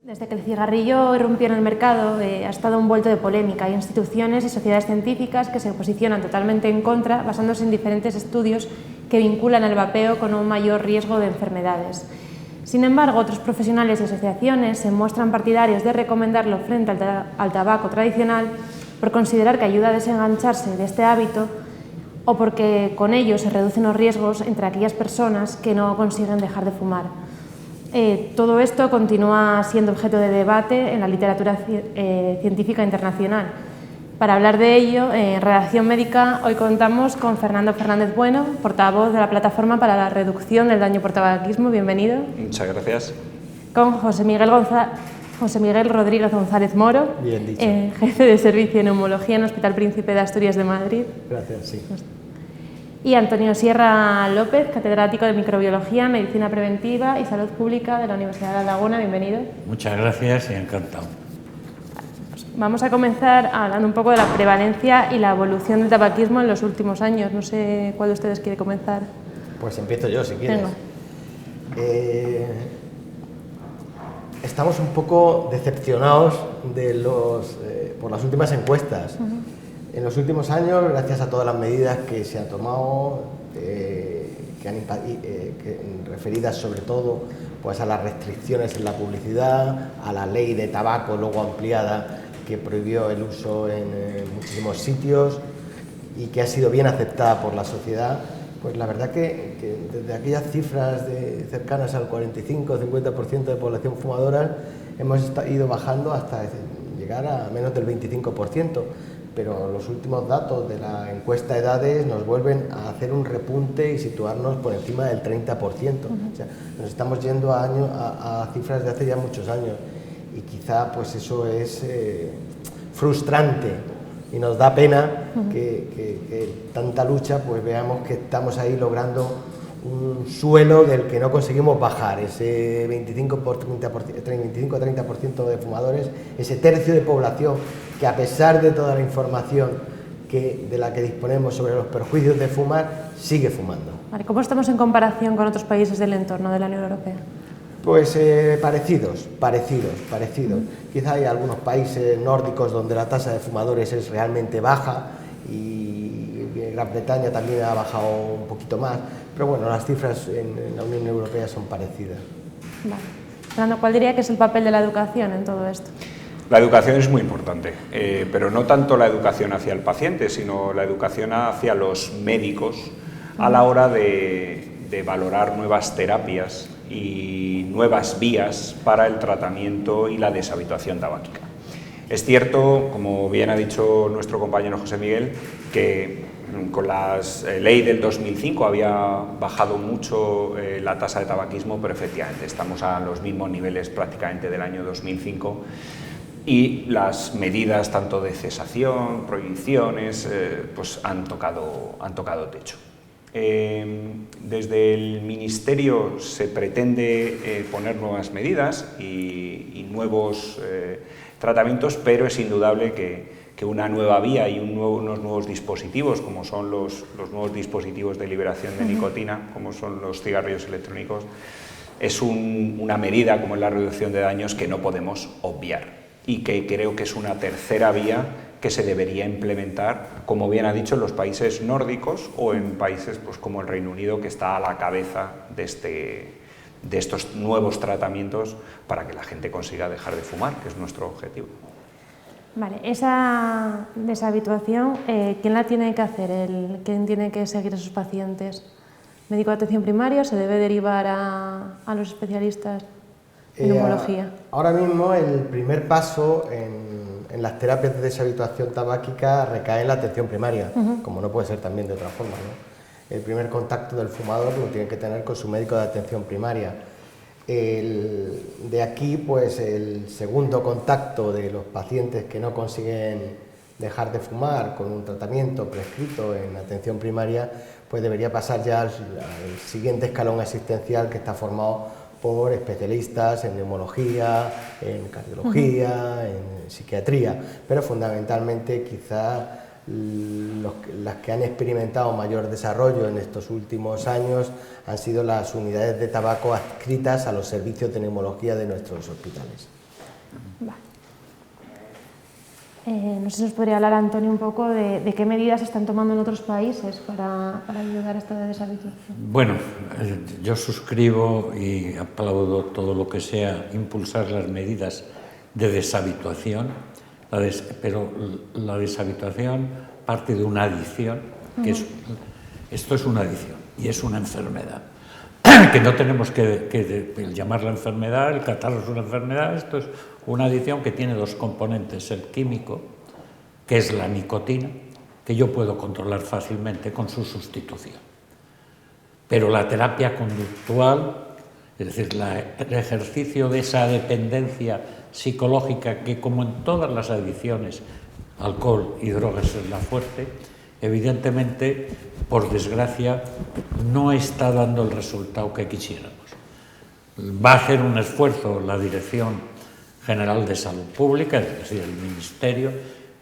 Desde que el cigarrillo irrumpió en el mercado, ha estado envuelto de polémica. Hay instituciones y sociedades científicas que se posicionan totalmente en contra, basándose en diferentes estudios que vinculan el vapeo con un mayor riesgo de enfermedades. Sin embargo, otros profesionales y asociaciones se muestran partidarios de recomendarlo frente al tabaco tradicional por considerar que ayuda a desengancharse de este hábito o porque con ello se reducen los riesgos entre aquellas personas que no consiguen dejar de fumar. Todo esto continúa siendo objeto de debate en la literatura científica internacional. Para hablar de ello, en Redacción Médica, hoy contamos con Fernando Fernández Bueno, portavoz de la Plataforma para la Reducción del Daño por Tabaquismo. Bienvenido. Muchas gracias. Con José Miguel Rodríguez González Moro, Bien dicho. Jefe de Servicio de Neumología en el Hospital Príncipe de Asturias de Madrid. Gracias, sí. Y Antonio Sierra López, catedrático de Microbiología, Medicina Preventiva y Salud Pública de la Universidad de La Laguna. Bienvenido. Muchas gracias y encantado. Vamos a comenzar hablando un poco de la prevalencia y la evolución del tabaquismo en los últimos años. No sé cuál de ustedes quiere comenzar. Pues empiezo yo, si quieres. Estamos un poco decepcionados por las últimas encuestas. En los últimos años, gracias a todas las medidas que se han tomado, referidas sobre todo pues, a las restricciones en la publicidad, a la ley de tabaco luego ampliada que prohibió el uso en muchísimos sitios y que ha sido bien aceptada por la sociedad, pues la verdad que desde aquellas cifras cercanas al 45-50% de población fumadora hemos ido bajando hasta llegar a menos del 25%. Pero los últimos datos de la encuesta de edades nos vuelven a hacer un repunte y situarnos por encima del 30%. O sea, nos estamos yendo a cifras de hace ya muchos años y quizá pues eso es frustrante y nos da pena que tanta lucha pues veamos que estamos ahí logrando un suelo del que no conseguimos bajar, ese 25-30% de fumadores, ese tercio de población que a pesar de toda la información de la que disponemos sobre los perjuicios de fumar, sigue fumando. Vale, ¿cómo estamos en comparación con otros países del entorno de la Unión Europea? Pues parecidos. Quizá hay algunos países nórdicos donde la tasa de fumadores es realmente baja y Gran Bretaña también ha bajado un poquito más, pero bueno, las cifras en la Unión Europea son parecidas. Vale. Fernando, ¿cuál diría que es el papel de la educación en todo esto? La educación es muy importante, pero no tanto la educación hacia el paciente, sino la educación hacia los médicos a la hora de valorar nuevas terapias y nuevas vías para el tratamiento y la deshabituación tabáquica. Es cierto, como bien ha dicho nuestro compañero José Miguel, que con la ley del 2005 había bajado mucho la tasa de tabaquismo, pero efectivamente estamos a los mismos niveles prácticamente del año 2005 y las medidas tanto de cesación, prohibiciones, pues han tocado techo. Desde el Ministerio se pretende poner nuevas medidas y nuevos tratamientos, pero es indudable que una nueva vía y unos nuevos dispositivos, como son los nuevos dispositivos de liberación de nicotina, como son los cigarrillos electrónicos, es una medida como es la reducción de daños que no podemos obviar y que creo que es una tercera vía que se debería implementar, como bien ha dicho, en los países nórdicos o en países pues, como el Reino Unido, que está a la cabeza de estos nuevos tratamientos para que la gente consiga dejar de fumar, que es nuestro objetivo. Vale, esa deshabituación, ¿quién la tiene que hacer? ¿Quién tiene que seguir a sus pacientes? ¿Médico de atención primaria? ¿Se debe derivar a los especialistas en neumología? Ahora mismo el primer paso en las terapias de deshabituación tabáquica recae en la atención primaria, como no puede ser también de otra forma, ¿no? El primer contacto del fumador lo tiene que tener con su médico de atención primaria. De aquí, pues el segundo contacto de los pacientes que no consiguen dejar de fumar con un tratamiento prescrito en atención primaria, pues debería pasar ya al siguiente escalón asistencial, que está formado por especialistas en neumología, en cardiología, en psiquiatría, pero fundamentalmente quizá las que han experimentado mayor desarrollo en estos últimos años han sido las unidades de tabaco adscritas a los servicios de neumología de nuestros hospitales. Vale. No sé si nos podría hablar, Antonio, un poco de qué medidas se están tomando en otros países para ayudar a esta deshabituación. Bueno, yo suscribo y aplaudo todo lo que sea impulsar las medidas de deshabituación, pero la deshabituación parte de una adicción, que esto es una adicción y es una enfermedad. Que no tenemos que llamarla enfermedad, el catarro es una enfermedad, esto es una adicción que tiene dos componentes, el químico, que es la nicotina, que yo puedo controlar fácilmente con su sustitución. Pero la terapia conductual, es decir, el ejercicio de esa dependencia psicológica que, como en todas las adicciones, alcohol y drogas es la fuerte, evidentemente, por desgracia, no está dando el resultado que quisiéramos. Va a hacer un esfuerzo la Dirección General de Salud Pública, es decir, el Ministerio,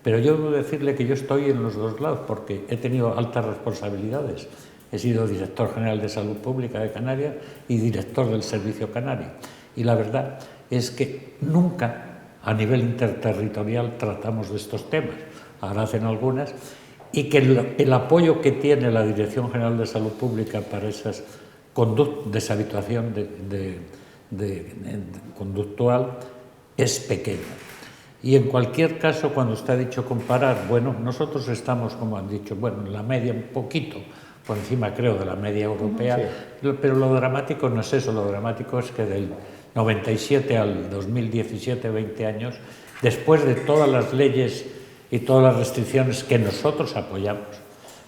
pero yo debo decirle que yo estoy en los dos lados porque he tenido altas responsabilidades. He sido director general de Salud Pública de Canarias y director del Servicio Canario. Y la verdad es que nunca a nivel interterritorial tratamos de estos temas. Ahora hacen algunas. Y que el apoyo que tiene la Dirección General de Salud Pública para esas deshabituación conductual es pequeño. Y en cualquier caso, cuando usted ha dicho comparar, bueno, nosotros estamos, como han dicho, bueno, en la media un poquito por encima, creo, de la media europea, sí. Pero lo dramático no es eso, lo dramático es que del 97 al 2017, 20 años, después de todas las leyes y todas las restricciones que nosotros apoyamos,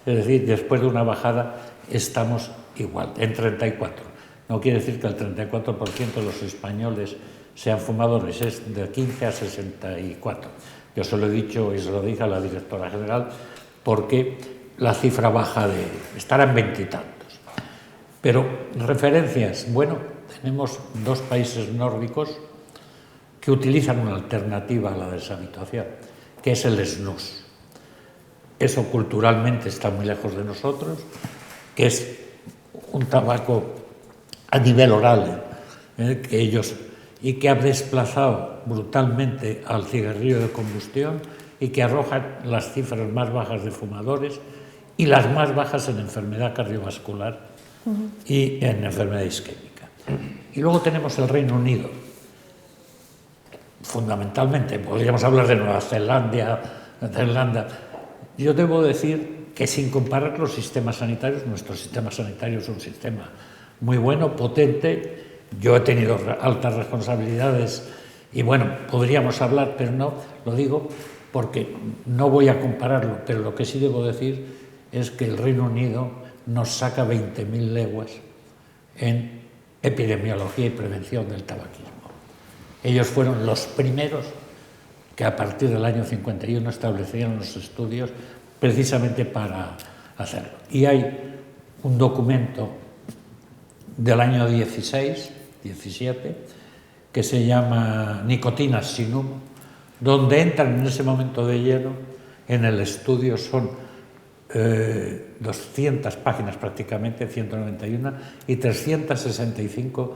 es decir, después de una bajada estamos igual, en 34. No quiere decir que el 34% de los españoles sean fumadores, es de 15 a 64. Yo se lo he dicho y se lo dije a la directora general porque la cifra baja de estar en 20 y tantos. Pero referencias, bueno, tenemos dos países nórdicos que utilizan una alternativa a la deshabituación, que es el snus. Eso culturalmente está muy lejos de nosotros, que es un tabaco a nivel oral, que ellos, y que ha desplazado brutalmente al cigarrillo de combustión y que arroja las cifras más bajas de fumadores y las más bajas en enfermedad cardiovascular y en enfermedad isquémica. Y luego tenemos el Reino Unido. Fundamentalmente, podríamos hablar de Nueva Zelanda, yo debo decir que sin comparar los sistemas sanitarios, nuestro sistema sanitario es un sistema muy bueno, potente. Yo he tenido altas responsabilidades y bueno, podríamos hablar, pero no, lo digo porque no voy a compararlo, pero lo que sí debo decir es que el Reino Unido nos saca 20.000 leguas en epidemiología y prevención del tabaquismo. Ellos fueron los primeros que a partir del año 51 establecieron los estudios precisamente para hacerlo. Y hay un documento del año 17, que se llama Nicotinas sin humo, donde entran en ese momento de lleno en el estudio, son 200 páginas prácticamente, 191, y 365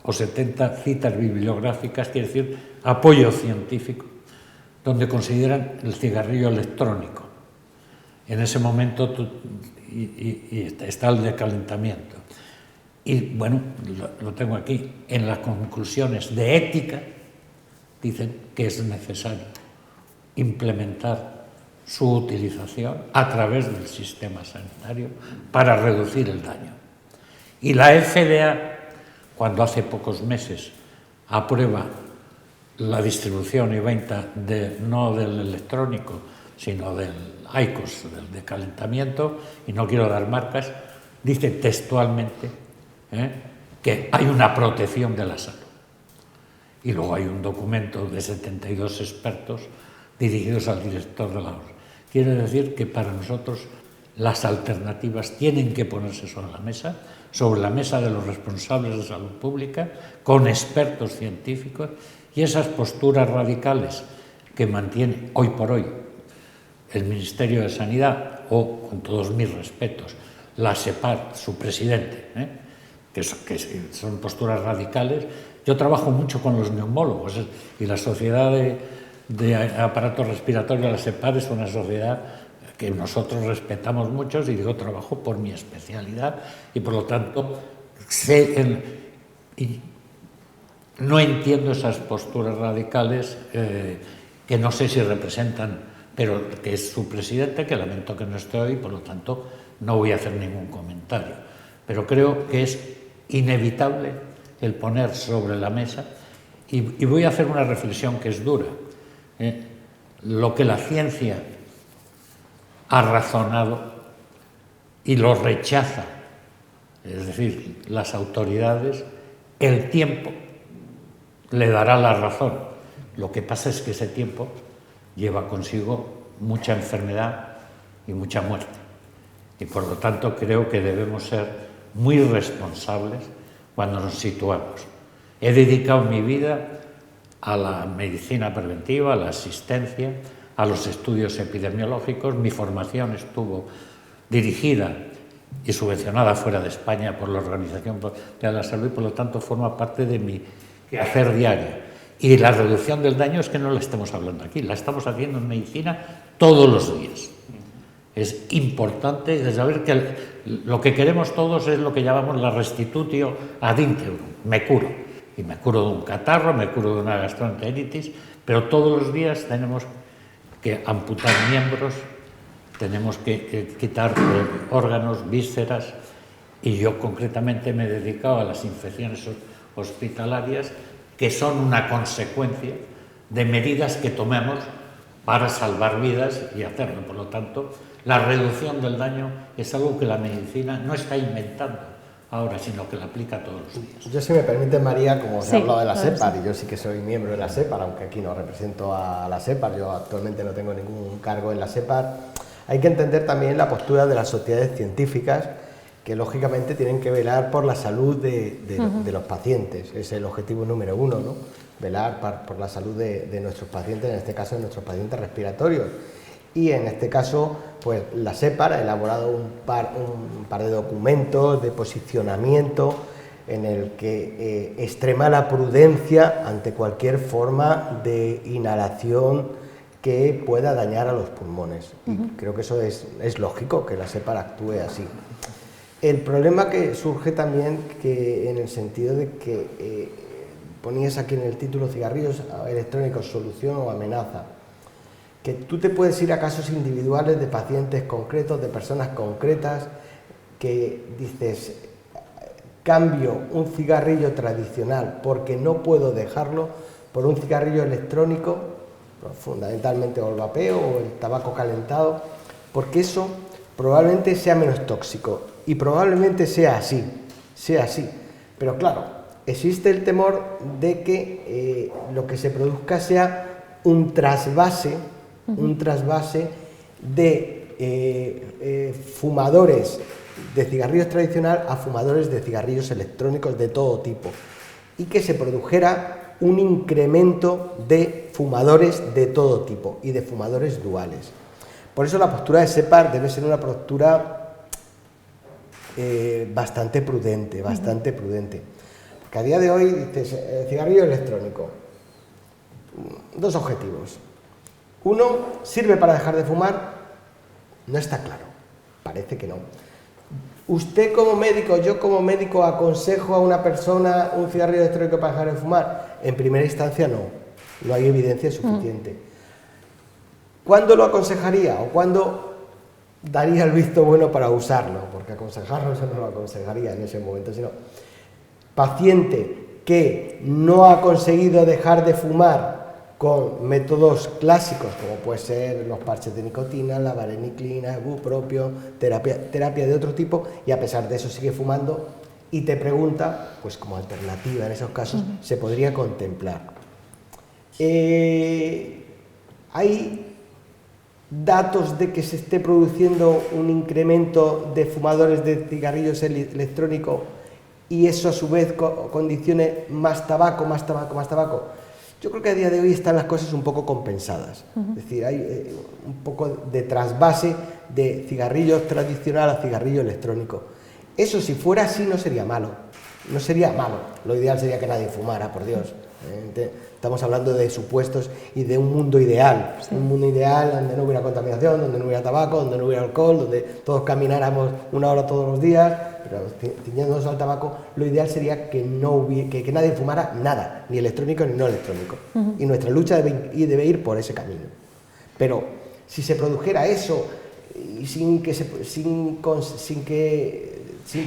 o 70 citas bibliográficas, quiere decir apoyo científico, donde consideran el cigarrillo electrónico. En ese momento está el decalentamiento. Y bueno, lo tengo aquí, en las conclusiones de ética dicen que es necesario implementar su utilización a través del sistema sanitario para reducir el daño. Y la FDA, cuando hace pocos meses aprueba la distribución y venta no del electrónico, sino del IQOS, del decalentamiento, y no quiero dar marcas, dice textualmente que hay una protección de la salud. Y luego hay un documento de 72 expertos dirigidos al director de la orden. Quiere decir que para nosotros las alternativas tienen que ponerse sobre la mesa de los responsables de salud pública, con expertos científicos, y esas posturas radicales que mantiene hoy por hoy el Ministerio de Sanidad, o, con todos mis respetos, la SEPAR, su presidente, que son posturas radicales. Yo trabajo mucho con los neumólogos y la Sociedad de Aparatos Respiratorios, la SEPAR, es una sociedad que nosotros respetamos mucho y yo trabajo por mi especialidad y por lo tanto y no entiendo esas posturas radicales que no sé si representan, pero que es su presidente, que lamento que no esté hoy, por lo tanto no voy a hacer ningún comentario. Pero creo que es inevitable el poner sobre la mesa, y voy a hacer una reflexión que es dura. Lo que la ciencia ha razonado y lo rechaza, es decir, las autoridades, el tiempo le dará la razón. Lo que pasa es que ese tiempo lleva consigo mucha enfermedad y mucha muerte. Y por lo tanto creo que debemos ser muy responsables cuando nos situamos. He dedicado mi vida a la medicina preventiva, a la asistencia, a los estudios epidemiológicos. Mi formación estuvo dirigida y subvencionada fuera de España por la Organización Mundial de la Salud y por lo tanto forma parte de mi quehacer diario. Y la reducción del daño es que no la estamos hablando aquí, la estamos haciendo en medicina todos los días. Es importante saber que lo que queremos todos es lo que llamamos la restitutio ad integrum. Me curo. Y me curo de un catarro, me curo de una gastroenteritis, pero todos los días tenemos que amputar miembros, tenemos que quitar órganos, vísceras, y yo concretamente me he dedicado a las infecciones hospitalarias, que son una consecuencia de medidas que tomemos para salvar vidas y hacerlo. Por lo tanto, la reducción del daño es algo que la medicina no está inventando ahora, sino que la aplica todos los días. Yo, si me permite, María, como se ha hablado de la SEPAR, y yo sí que soy miembro de la SEPAR, aunque aquí no represento a la SEPAR, yo actualmente no tengo ningún cargo en la SEPAR, hay que entender también la postura de las sociedades científicas, que lógicamente tienen que velar por la salud de los pacientes. Es el objetivo número uno, ¿no? Velar por la salud de nuestros pacientes, en este caso de nuestros pacientes respiratorios. Y en este caso, pues la SEPAR ha elaborado un par de documentos de posicionamiento en el que extrema la prudencia ante cualquier forma de inhalación que pueda dañar a los pulmones. Y creo que eso es lógico, que la SEPAR actúe así. El problema que surge también, que en el sentido de que ponías aquí en el título cigarrillos electrónicos, solución o amenaza, que tú te puedes ir a casos individuales de pacientes concretos, de personas concretas, que dices, cambio un cigarrillo tradicional porque no puedo dejarlo por un cigarrillo electrónico, fundamentalmente o el vapeo o el tabaco calentado, porque eso probablemente sea menos tóxico y probablemente sea así, pero claro, existe el temor de que lo que se produzca sea un trasvase de fumadores de cigarrillos tradicionales a fumadores de cigarrillos electrónicos de todo tipo, y que se produjera un incremento de fumadores de todo tipo y de fumadores duales. Por eso la postura de SEPAR debe ser una postura bastante prudente, porque a día de hoy dices, cigarrillo electrónico, dos objetivos. Uno, ¿sirve para dejar de fumar? No está claro, parece que no. Usted como médico, yo como médico, aconsejo a una persona un cigarrillo electrónico para dejar de fumar. En primera instancia no hay evidencia suficiente. ¿Cuándo lo aconsejaría o cuándo daría el visto bueno para usarlo? Porque aconsejarlo eso no lo aconsejaría en ese momento, sino paciente que no ha conseguido dejar de fumar con métodos clásicos, como puede ser los parches de nicotina, la vareniclina, bupropión, terapia de otro tipo, y a pesar de eso sigue fumando y te pregunta, pues como alternativa en esos casos, se podría contemplar. Hay datos de que se esté produciendo un incremento de fumadores de cigarrillos electrónicos y eso a su vez condicione más tabaco. Yo creo que a día de hoy están las cosas un poco compensadas, es decir, hay un poco de trasvase de cigarrillos tradicional a cigarrillo electrónico. Eso, si fuera así, no sería malo, no sería malo, lo ideal sería que nadie fumara, por Dios. Estamos hablando de supuestos y de un mundo ideal, un mundo ideal donde no hubiera contaminación, donde no hubiera tabaco, donde no hubiera alcohol, donde todos camináramos 1 hora todos los días, pero ciñéndonos al tabaco, lo ideal sería que que nadie fumara nada, ni electrónico ni no electrónico. Y nuestra lucha debe ir por ese camino. Pero si se produjera eso, y sin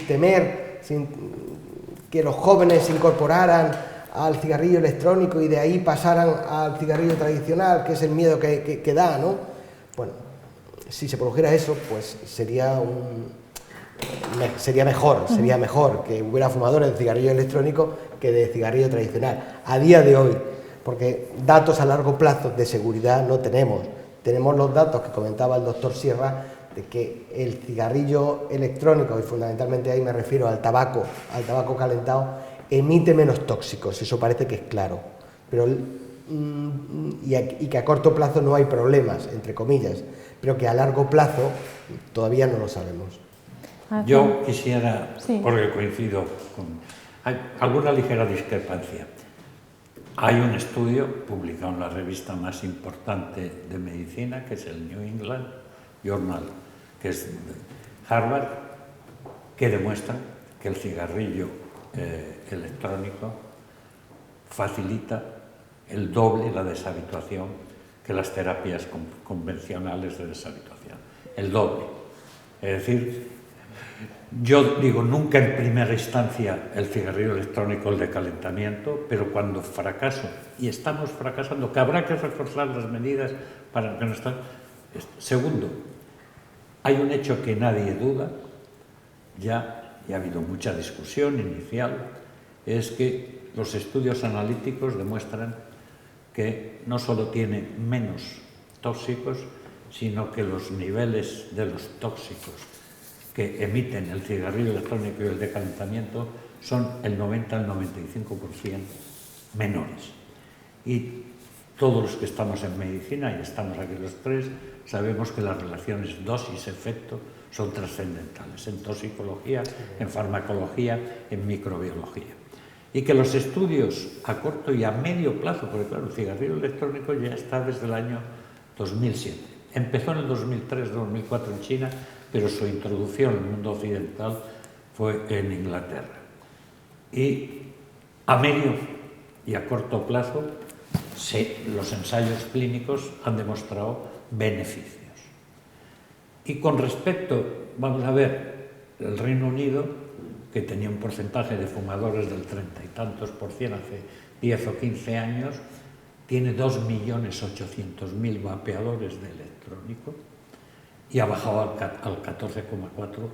temer, sin que los jóvenes se incorporaran al cigarrillo electrónico y de ahí pasaran al cigarrillo tradicional, que es el miedo que da, ¿no? Bueno, si se produjera eso, pues sería mejor que hubiera fumadores de cigarrillo electrónico que de cigarrillo tradicional. A día de hoy, porque datos a largo plazo de seguridad no tenemos. Tenemos los datos que comentaba el doctor Sierra, de que el cigarrillo electrónico, y fundamentalmente ahí me refiero al tabaco calentado, emite menos tóxicos, eso parece que es claro, pero, y que a corto plazo no hay problemas, entre comillas, pero que a largo plazo todavía no lo sabemos. Yo quisiera, porque coincido con... Hay alguna ligera discrepancia. Hay un estudio publicado en la revista más importante de medicina, que es el New England Journal, que es de Harvard, que demuestra que el cigarrillo electrónico facilita el doble la deshabituación que las terapias convencionales de deshabituación. El doble. Es decir, yo digo nunca en primera instancia el cigarrillo electrónico, el de calentamiento, pero cuando fracaso, y estamos fracasando, que habrá que reforzar las medidas para que no estén. Segundo, hay un hecho que nadie duda, ya ha habido mucha discusión inicial, es que los estudios analíticos demuestran que no solo tiene menos tóxicos, sino que los niveles de los tóxicos que emiten el cigarrillo electrónico y el de calentamiento son el 90 al 95% menores. Y todos los que estamos en medicina, y estamos aquí los tres, sabemos que las relaciones dosis-efecto son trascendentales en toxicología, en farmacología, en microbiología. Y que los estudios a corto y a medio plazo, porque claro, el cigarrillo electrónico ya está desde el año 2007. Empezó en el 2003-2004 en China, pero su introducción en el mundo occidental fue en Inglaterra. Y a medio y a corto plazo, los ensayos clínicos han demostrado beneficios. Y con respecto, vamos a ver, el Reino Unido, que tenía un porcentaje de fumadores del 30 y tantos % hace 10 o 15 años, tiene 2.800.000 vapeadores de electrónico y ha bajado al 14,4,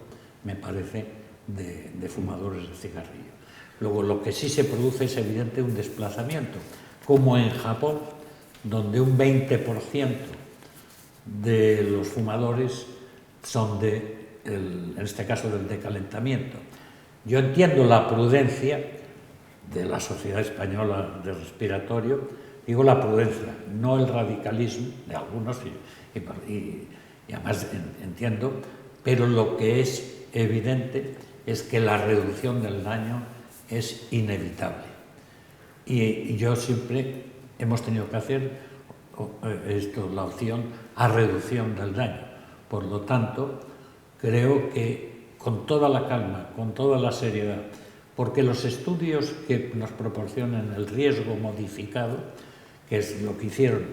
me parece, de fumadores de cigarrillo. Luego, lo que sí se produce es evidente un desplazamiento, como en Japón, donde un 20% de los fumadores son en este caso del decalentamiento. Yo entiendo la prudencia de la Sociedad Española de Respiratorio, digo la prudencia, no el radicalismo de algunos, y además entiendo, pero lo que es evidente es que la reducción del daño es inevitable. Y yo siempre hemos tenido que hacer la opción a reducción del daño. Por lo tanto, creo que con toda la calma, con toda la seriedad, porque los estudios que nos proporcionan el riesgo modificado, que es lo que hicieron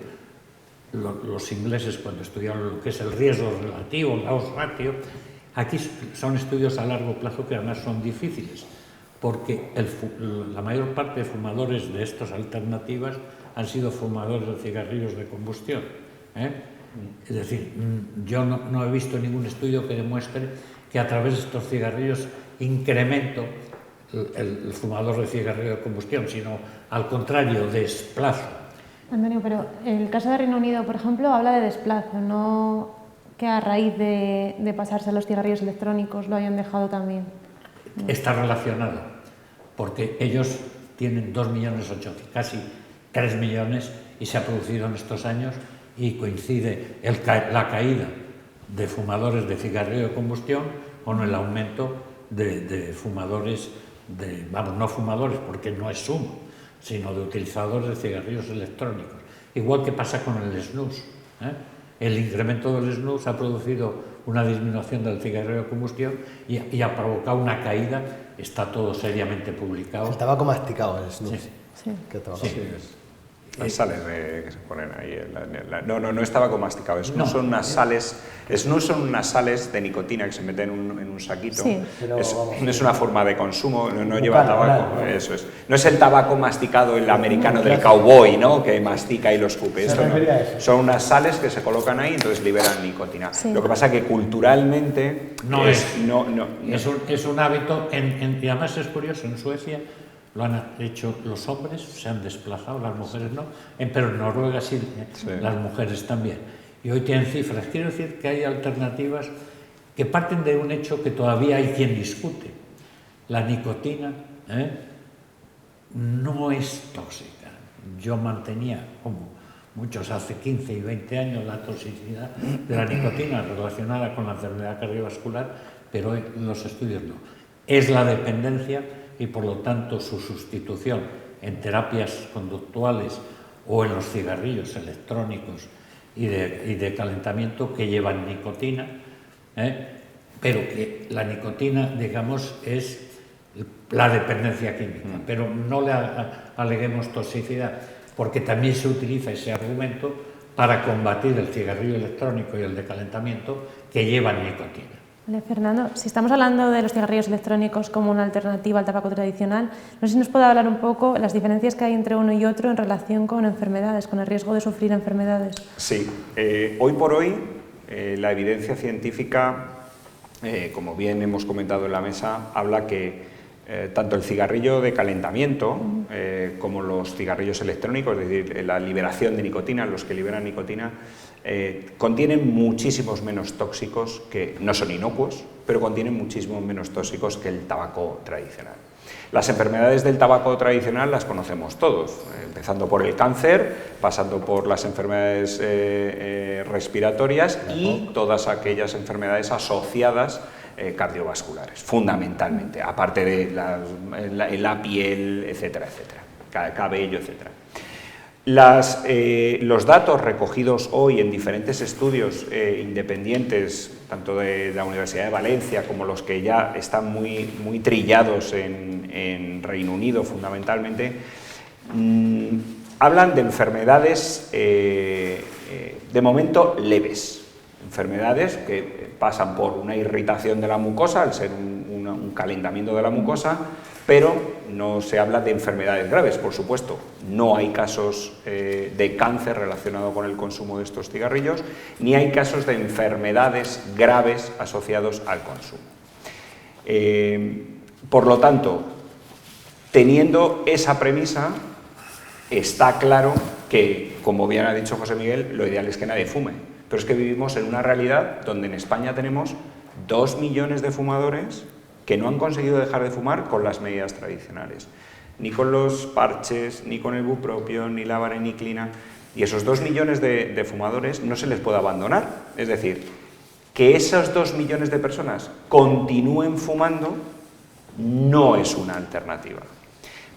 los ingleses cuando estudiaron lo que es el riesgo relativo, la odds ratio, aquí son estudios a largo plazo que además son difíciles, porque la mayor parte de fumadores de estas alternativas han sido fumadores de cigarrillos de combustión. Es decir, yo no he visto ningún estudio que demuestre que a través de estos cigarrillos incremento el fumador de cigarrillo de combustión, sino al contrario, desplazo. Antonio, pero el caso de Reino Unido, por ejemplo, habla de desplazo, no que a raíz de pasarse a los cigarrillos electrónicos lo hayan dejado también. Está relacionado, porque ellos tienen 2,8 millones, casi 3 millones, y se ha producido en estos años, y coincide la caída de fumadores de cigarrillo de combustión con el aumento de fumadores vamos, no fumadores, porque no es humo, sino de utilizadores de cigarrillos electrónicos. Igual que pasa con el snus, ¿eh? El incremento del snus ha producido una disminución del cigarrillo de combustión y ha provocado una caída. Está todo seriamente publicado. El tabaco masticado, el snus. Sí. ¿Qué tabaco? Sí, las sales que se ponen ahí. No es tabaco masticado. Snus son unas sales. Snus son unas sales de nicotina que se meten en un saquito. Sí. Pero, No es una forma de consumo, no lleva tabaco. Eso es. No es el tabaco masticado, el americano del cowboy, ¿no? Que mastica y lo escupe. Esto no. Son unas sales que se colocan ahí y entonces liberan nicotina. Sí. Lo que pasa es que culturalmente es un hábito, y además es curioso, en Suecia lo han hecho los hombres, se han desplazado, las mujeres no, pero en Noruega sí, las mujeres también. Y hoy tienen cifras. Quiero decir que hay alternativas que parten de un hecho que todavía hay quien discute. La nicotina no es tóxica. Yo mantenía, como muchos hace 15 y 20 años, la toxicidad de la nicotina relacionada con la enfermedad cardiovascular, pero hoy los estudios no. Es la dependencia y por lo tanto su sustitución en terapias conductuales o en los cigarrillos electrónicos y de calentamiento que llevan nicotina, pero que la nicotina, digamos, es la dependencia química, pero no le aleguemos toxicidad, porque también se utiliza ese argumento para combatir el cigarrillo electrónico y el de calentamiento que llevan nicotina. Vale, Fernando, si estamos hablando de los cigarrillos electrónicos como una alternativa al tabaco tradicional, no sé si nos puede hablar un poco las diferencias que hay entre uno y otro en relación con enfermedades, con el riesgo de sufrir enfermedades. Sí, hoy por hoy la evidencia científica, como bien hemos comentado en la mesa, habla que tanto el cigarrillo de calentamiento como los cigarrillos electrónicos, es decir, la liberación de nicotina, los que liberan nicotina, contienen muchísimos menos tóxicos, que no son inocuos, pero contienen muchísimos menos tóxicos que el tabaco tradicional. Las enfermedades del tabaco tradicional las conocemos todos, empezando por el cáncer, pasando por las enfermedades respiratorias y todas aquellas enfermedades asociadas cardiovasculares, fundamentalmente, aparte de la piel, etcétera, etcétera, cabello, etcétera. Los datos recogidos hoy en diferentes estudios independientes, tanto de la Universidad de Valencia como los que ya están muy trillados en Reino Unido fundamentalmente, hablan de enfermedades de momento leves, enfermedades que pasan por una irritación de la mucosa, al ser un calentamiento de la mucosa, pero no se habla de enfermedades graves, por supuesto. No hay casos de cáncer relacionado con el consumo de estos cigarrillos, ni hay casos de enfermedades graves asociados al consumo. Por lo tanto, teniendo esa premisa, está claro que, como bien ha dicho José Miguel, lo ideal es que nadie fume. Pero es que vivimos en una realidad donde en España tenemos 2 millones de fumadores que no han conseguido dejar de fumar con las medidas tradicionales, ni con los parches, ni con el bupropión, ni la vareniclina, y esos 2 millones de fumadores no se les puede abandonar. Es decir, que esos 2 millones de personas continúen fumando no es una alternativa.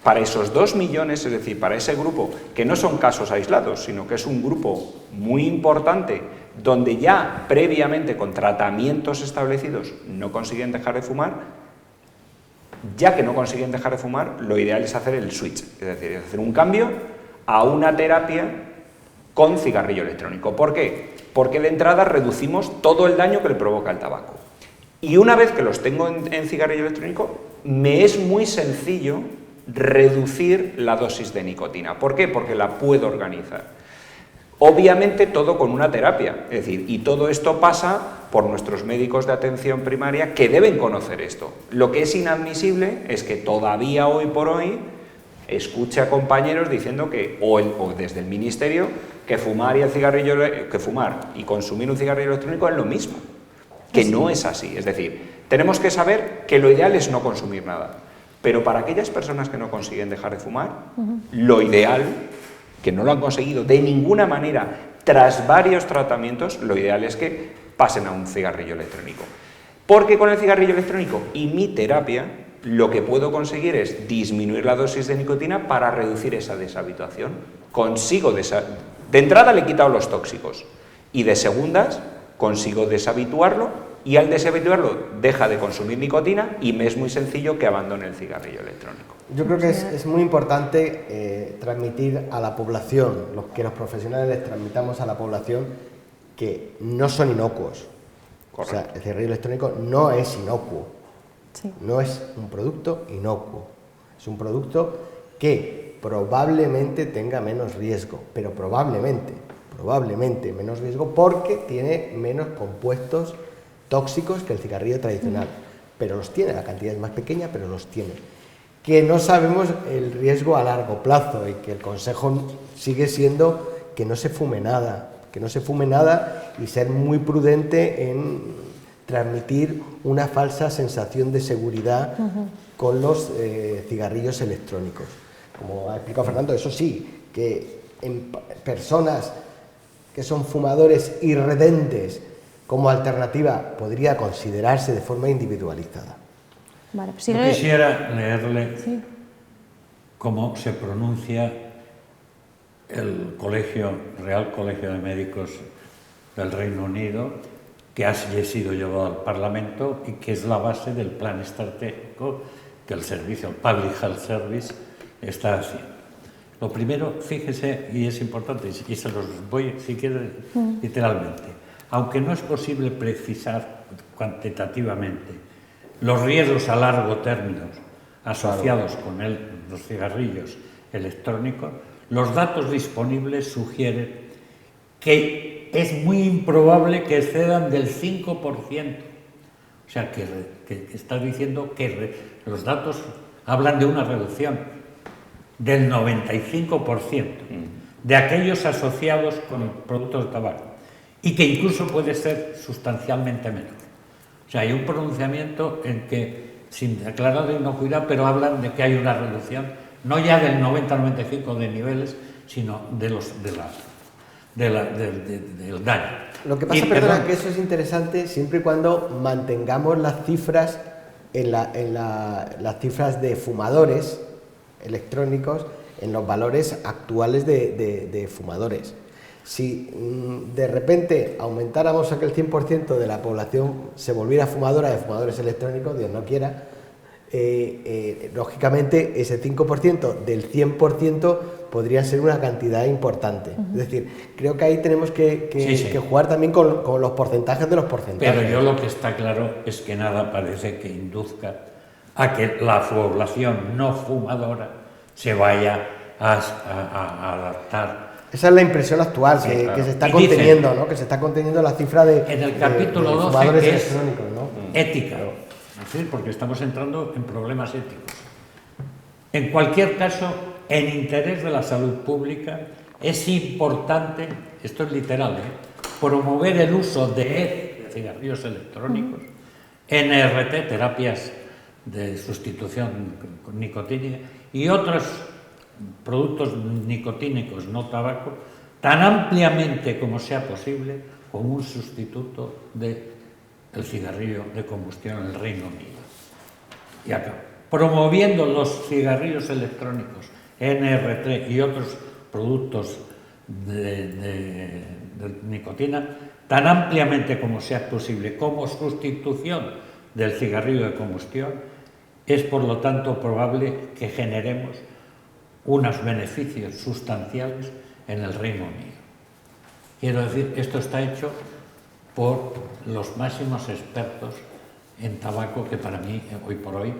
Para esos 2 millones, es decir, para ese grupo, que no son casos aislados, sino que es un grupo muy importante, donde ya previamente con tratamientos establecidos no consiguen dejar de fumar, ya que no consiguen dejar de fumar, lo ideal es hacer el switch, es decir, hacer un cambio a una terapia con cigarrillo electrónico. ¿Por qué? Porque de entrada reducimos todo el daño que le provoca el tabaco. Y una vez que los tengo en cigarrillo electrónico, me es muy sencillo reducir la dosis de nicotina. ¿Por qué? Porque la puedo organizar. Obviamente todo con una terapia, es decir, y todo esto pasa por nuestros médicos de atención primaria que deben conocer esto. Lo que es inadmisible es que todavía hoy por hoy escuche a compañeros diciendo que, o desde el ministerio, que fumar y consumir un cigarrillo electrónico es lo mismo, que no es así. Es decir, tenemos que saber que lo ideal es no consumir nada, pero para aquellas personas que no consiguen dejar de fumar, lo ideal, que no lo han conseguido de ninguna manera tras varios tratamientos, lo ideal es que pasen a un cigarrillo electrónico. Porque con el cigarrillo electrónico y mi terapia lo que puedo conseguir es disminuir la dosis de nicotina para reducir esa deshabituación. De entrada le he quitado los tóxicos y de segundas consigo deshabituarlo, y al deshabituarlo deja de consumir nicotina y me es muy sencillo que abandone el cigarrillo electrónico. Yo creo que es muy importante transmitir a la población, que los profesionales les transmitamos a la población que no son inocuos. Correcto. O sea, el cigarrillo electrónico no es inocuo. Sí. No es un producto inocuo. Es un producto que probablemente tenga menos riesgo, pero probablemente menos riesgo porque tiene menos compuestos tóxicos que el cigarrillo tradicional. Pero los tiene, la cantidad es más pequeña, pero los tiene. Que no sabemos el riesgo a largo plazo y que el consejo sigue siendo que no se fume nada, y ser muy prudente en transmitir una falsa sensación de seguridad con los cigarrillos electrónicos. Como ha explicado Fernando, eso sí, que en personas que son fumadores irredentes como alternativa podría considerarse de forma individualizada. Vale, pues Yo quisiera leerle cómo se pronuncia el Real Colegio de Médicos del Reino Unido, que ha sido llevado al Parlamento y que es la base del plan estratégico que el servicio, el Public Health Service, está haciendo. Lo primero, fíjese, y es importante, y se los voy, si quiere, literalmente, aunque no es posible precisar cuantitativamente los riesgos a largo término asociados con los cigarrillos electrónicos, los datos disponibles sugieren que es muy improbable que excedan del 5%. O sea, que está diciendo que los datos hablan de una reducción del 95% de aquellos asociados con productos de tabaco y que incluso puede ser sustancialmente menor. O sea, hay un pronunciamiento en que, sin declarar de inocuidad, pero hablan de que hay una reducción, no ya del 90-95 de niveles, sino del daño. Lo que pasa, que eso es interesante siempre y cuando mantengamos las cifras las cifras de fumadores electrónicos en los valores actuales de fumadores. Si de repente aumentáramos a que el 100% de la población se volviera fumadora de fumadores electrónicos, Dios no quiera, lógicamente ese 5% del 100% podría ser una cantidad importante. Es decir, creo que ahí tenemos que jugar también con los porcentajes de los porcentajes. Pero yo lo que está claro es que nada parece que induzca a que la población no fumadora se vaya a adaptar. Esa es la impresión actual, que se está conteniendo, ¿no? Que se está conteniendo la cifra de en el capítulo 12, fumadores que es electrónicos, ¿no? Ética, es decir, porque estamos entrando en problemas éticos. En cualquier caso, en interés de la salud pública, es importante, esto es literal, promover el uso de cigarrillos electrónicos, NRT, terapias de sustitución nicotínica, y otros productos nicotínicos no tabaco, tan ampliamente como sea posible, como un sustituto del cigarrillo de combustión en el Reino Unido. Y acá, promoviendo los cigarrillos electrónicos, NRT y otros productos de nicotina, tan ampliamente como sea posible, como sustitución del cigarrillo de combustión, es por lo tanto probable que generemos unos beneficios sustanciales en el Reino Unido. Quiero decir, esto está hecho por los máximos expertos en tabaco que para mí, hoy por hoy,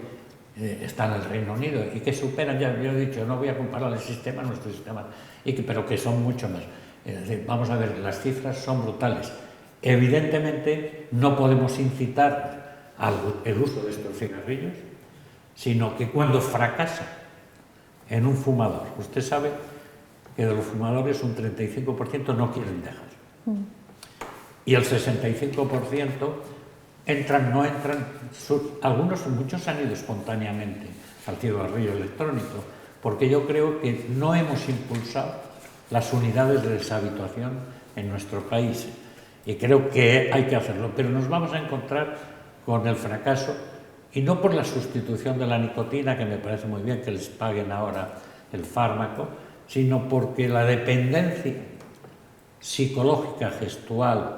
están en el Reino Unido y que superan, ya yo he dicho, no voy a comparar el sistema, nuestro sistema, pero que son mucho más. Es decir, vamos a ver, las cifras son brutales. Evidentemente no podemos incitar al uso de estos cigarrillos, sino que cuando fracasa en un fumador, usted sabe que de los fumadores un 35% no quieren dejar. Y el 65% entran, no entran, muchos han ido espontáneamente al cigarrillo electrónico, porque yo creo que no hemos impulsado las unidades de deshabituación en nuestro país, y creo que hay que hacerlo, pero nos vamos a encontrar con el fracaso Y no por la sustitución de la nicotina, que me parece muy bien que les paguen ahora el fármaco, sino porque la dependencia psicológica, gestual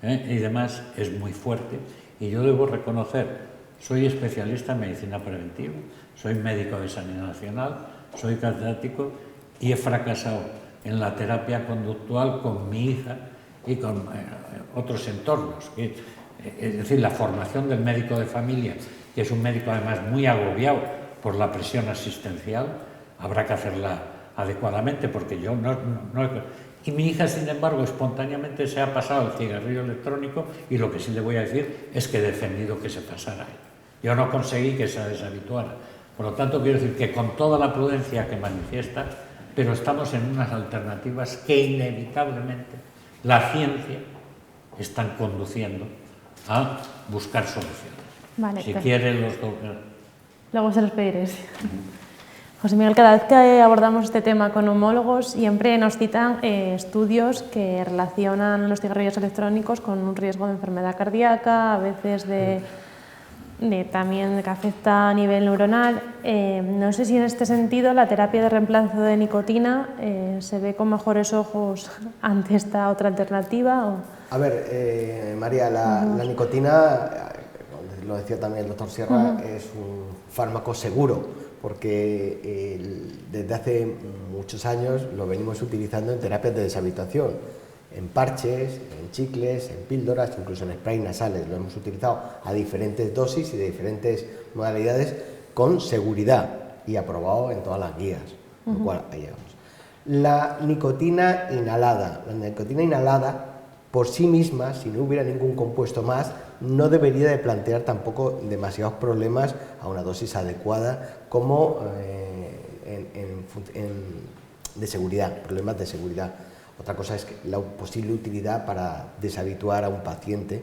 y demás es muy fuerte. Y yo debo reconocer, soy especialista en medicina preventiva, soy médico de Sanidad Nacional, soy catedrático y he fracasado en la terapia conductual con mi hija y con otros entornos. Es decir, la formación del médico de familia, que es un médico además muy agobiado por la presión asistencial, habrá que hacerla adecuadamente, porque yo no. Y mi hija, sin embargo, espontáneamente se ha pasado el cigarrillo electrónico, y lo que sí le voy a decir es que he defendido que se pasara él. Yo no conseguí que se deshabituara. Por lo tanto, quiero decir que con toda la prudencia que manifiesta, pero estamos en unas alternativas que inevitablemente la ciencia están conduciendo a buscar soluciones. Vale, si quieren los dos. Luego se los pediré. José Miguel, cada vez que abordamos este tema con homólogos, siempre nos citan estudios que relacionan los cigarrillos electrónicos con un riesgo de enfermedad cardíaca, a veces también que afecta a nivel neuronal. No sé si en este sentido la terapia de reemplazo de nicotina se ve con mejores ojos ante esta otra alternativa. ¿O? A ver, María, la nicotina, lo decía también el doctor Sierra, es un fármaco seguro, porque desde hace muchos años lo venimos utilizando en terapias de deshabituación, en parches, en chicles, en píldoras, incluso en sprays nasales. Lo hemos utilizado a diferentes dosis y de diferentes modalidades con seguridad y aprobado en todas las guías, lo cual ahí llegamos. La nicotina inhalada por sí misma, si no hubiera ningún compuesto más, no debería de plantear tampoco demasiados problemas a una dosis adecuada como de seguridad, problemas de seguridad. Otra cosa es la posible utilidad para deshabituar a un paciente,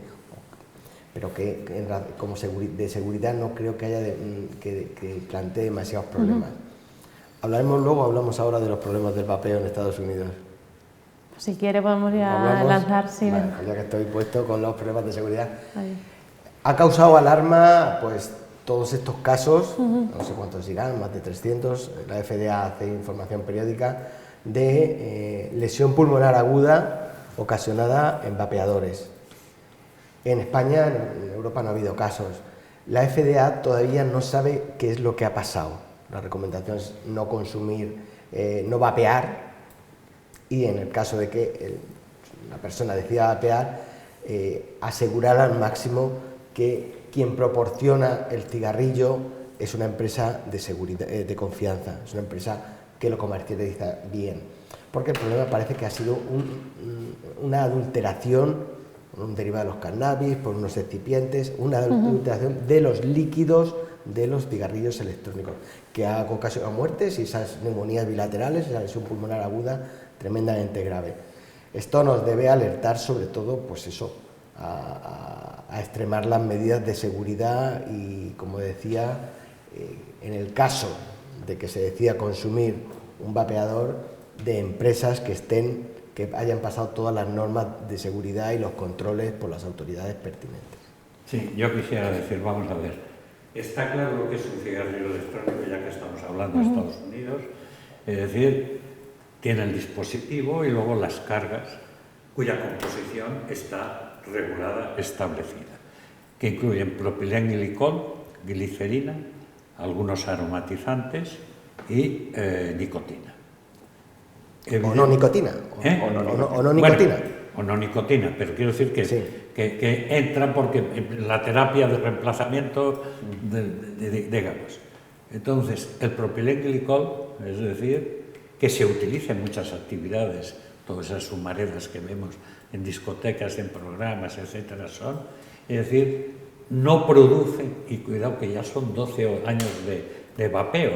pero que como de seguridad no creo que haya que plantee demasiados problemas. Hablamos ahora de los problemas del vapeo en Estados Unidos. Si quiere podemos ya lanzar. Sí. Vale, ya que estoy puesto con los problemas de seguridad. Ahí. Ha causado alarma pues todos estos casos, no sé cuántos irán, más de 300, la FDA hace información periódica de lesión pulmonar aguda ocasionada en vapeadores. En España, en Europa no ha habido casos. La FDA todavía no sabe qué es lo que ha pasado. La recomendación es no consumir, no vapear, y en el caso de que la persona decida vapear, asegurar al máximo que quien proporciona el cigarrillo es una empresa de seguridad, de confianza, es una empresa que lo comercializa bien, porque el problema parece que ha sido una adulteración, un derivado de los cannabis, por unos excipientes, una adulteración de los líquidos de los cigarrillos electrónicos, que ha ocasionado muertes y esas neumonías bilaterales, esa lesión pulmonar aguda tremendamente grave. Esto nos debe alertar sobre todo, pues eso, a extremar las medidas de seguridad y, como decía, en el caso de que se decida consumir un vapeador, de empresas que hayan pasado todas las normas de seguridad y los controles por las autoridades pertinentes. Sí, yo quisiera decir, vamos a ver, está claro lo que es un cigarrillo electrónico, ya que estamos hablando de Estados Unidos, es decir, tiene el dispositivo y luego las cargas, cuya composición está regulada, establecida, que incluyen propilenglicol, glicerina, algunos aromatizantes y nicotina. O no nicotina. O no nicotina. Bueno, o no nicotina, pero quiero decir que, sí, que entra porque la terapia de reemplazamiento de gamas. Entonces, el propilenglicol, es decir, que se utiliza en muchas actividades, todas esas humaredas que vemos en discotecas, en programas, etcétera, son, es decir, no produce, y cuidado que ya son 12 años de vapeo,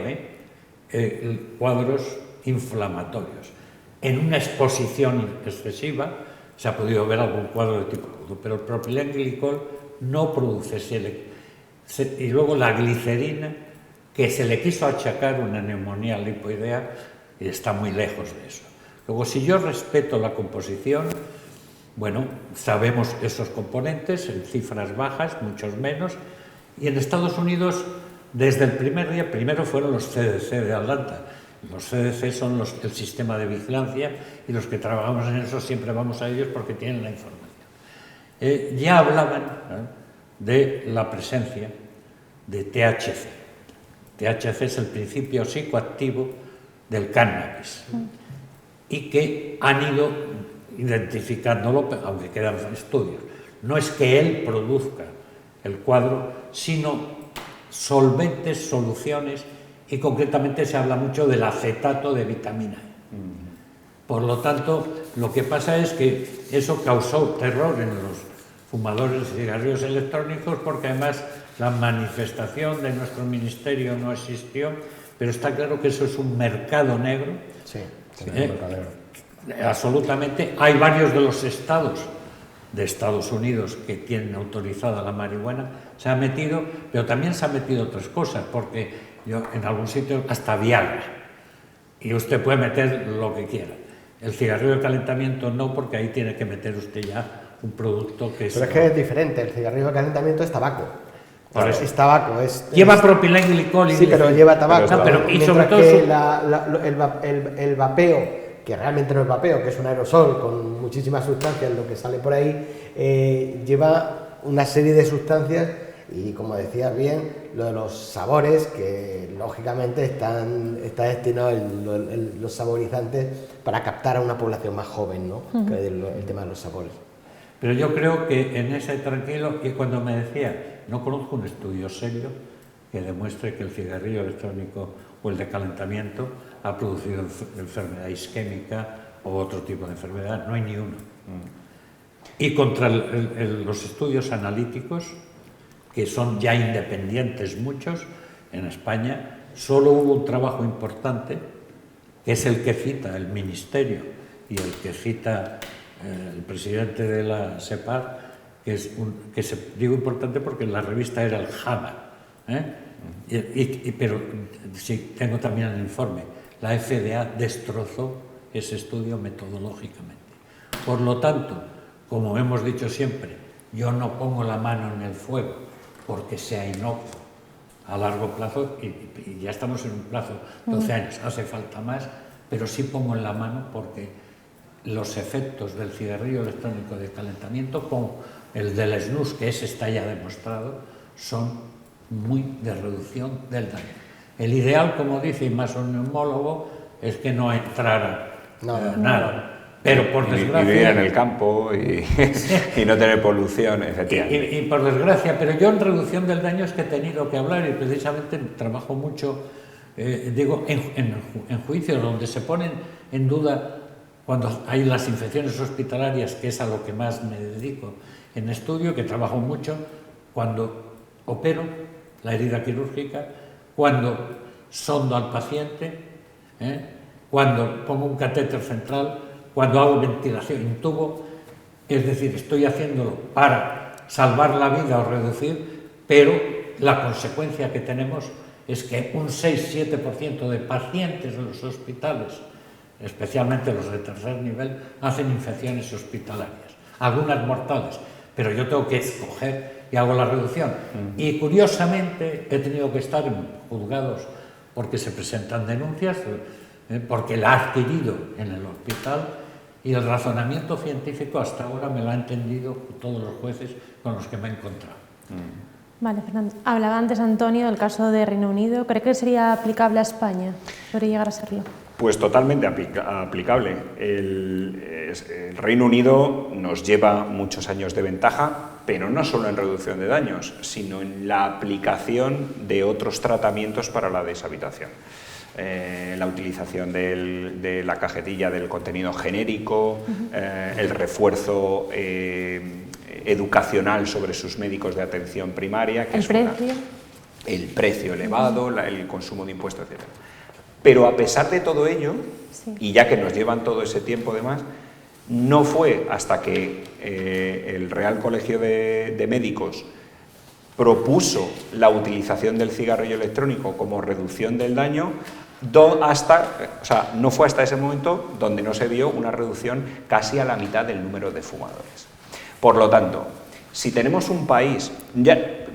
cuadros inflamatorios. En una exposición excesiva se ha podido ver algún cuadro de tipo agudo, pero el propilenglicol no produce, y luego la glicerina, que se le quiso achacar una neumonía lipoidea, y está muy lejos de eso. Luego, si yo respeto la composición, bueno, sabemos esos componentes en cifras bajas, muchos menos, Y en Estados Unidos, desde el primer día, primero fueron los CDC de Atlanta. Los CDC son el sistema de vigilancia y los que trabajamos en eso siempre vamos a ellos porque tienen la información. Ya hablaban de la presencia de THC. THC es el principio psicoactivo del cannabis y que han ido identificándolo, aunque quedan estudios. No es que él produzca el cuadro, sino solventes, soluciones, y concretamente se habla mucho del acetato de vitamina E. Por lo tanto, lo que pasa es que eso causó terror en los fumadores de cigarrillos electrónicos, porque además la manifestación de nuestro ministerio no existió, pero está claro que eso es un mercado negro. Sí, absolutamente. Hay varios de los estados de Estados Unidos que tienen autorizada la marihuana, se ha metido, pero también se han metido otras cosas, porque yo en algún sitio hasta Viagra, y usted puede meter lo que quiera. El cigarrillo de calentamiento no, porque ahí tiene que meter usted ya un producto que es... Pero es que es diferente, el cigarrillo de calentamiento es tabaco. Por eso. Es tabaco, lleva propilenglicol y... Sí, pero lleva tabaco. No, pero, y sobre todo el vapeo, que realmente no es vapeo, que es un aerosol con muchísimas sustancias, lo que sale por ahí, lleva una serie de sustancias y, como decías bien, lo de los sabores, que lógicamente está destinado los saborizantes para captar a una población más joven, ¿no? Que el tema de los sabores. Pero yo creo que en ese tranquilo, y cuando me decía, no conozco un estudio serio que demuestre que el cigarrillo electrónico o el de calentamiento ha producido enfermedad isquémica o otro tipo de enfermedad, no hay ni uno. Y contra los estudios analíticos, que son ya independientes muchos, en España solo hubo un trabajo importante, que es el que cita el Ministerio y el que cita el presidente de la SEPAR, digo importante porque la revista era el JAMA, pero sí, tengo también el informe. La FDA destrozó ese estudio metodológicamente. Por lo tanto, como hemos dicho siempre, yo no pongo la mano en el fuego porque sea inocuo a largo plazo, y ya estamos en un plazo de 12 años, hace falta más, pero sí pongo en la mano porque los efectos del cigarrillo electrónico de calentamiento, como el del snus, que ese está ya demostrado, son muy de reducción del daño. El ideal, como dice más un neumólogo, es que no entrara nada. Pero por desgracia... Y vivir en el campo y no tener polución, efectivamente. Y por desgracia, pero yo en reducción del daño es que he tenido que hablar, y precisamente trabajo mucho, digo, en juicios donde se ponen en duda, cuando hay las infecciones hospitalarias, que es a lo que más me dedico en estudio, que trabajo mucho, cuando opero la herida quirúrgica, cuando sondo al paciente, cuando pongo un catéter central, cuando hago ventilación, intubo, es decir, estoy haciéndolo para salvar la vida o reducir, pero la consecuencia que tenemos es que un 6-7% de pacientes en los hospitales, especialmente los de tercer nivel, hacen infecciones hospitalarias, algunas mortales, pero yo tengo que escoger y hago la reducción. Y curiosamente he tenido que estar en juzgados porque se presentan denuncias, porque la ha adquirido en el hospital, y el razonamiento científico hasta ahora me lo han entendido todos los jueces con los que me he encontrado. Vale, Fernando. Hablaba antes Antonio del caso de Reino Unido. ¿Cree que sería aplicable a España? ¿Podría llegar a serlo? Pues totalmente aplicable. El Reino Unido nos lleva muchos años de ventaja, pero no solo en reducción de daños, sino en la aplicación de otros tratamientos para la deshabitación. La utilización de la cajetilla del contenido genérico, el refuerzo educacional sobre sus médicos de atención primaria, que el precio elevado, el consumo de impuestos, etc. Pero a pesar de todo ello, y ya que nos llevan todo ese tiempo de más, no fue hasta que el Real Colegio de Médicos propuso la utilización del cigarrillo electrónico como reducción del daño, no fue hasta ese momento donde no se vio una reducción casi a la mitad del número de fumadores. Por lo tanto, si tenemos un país,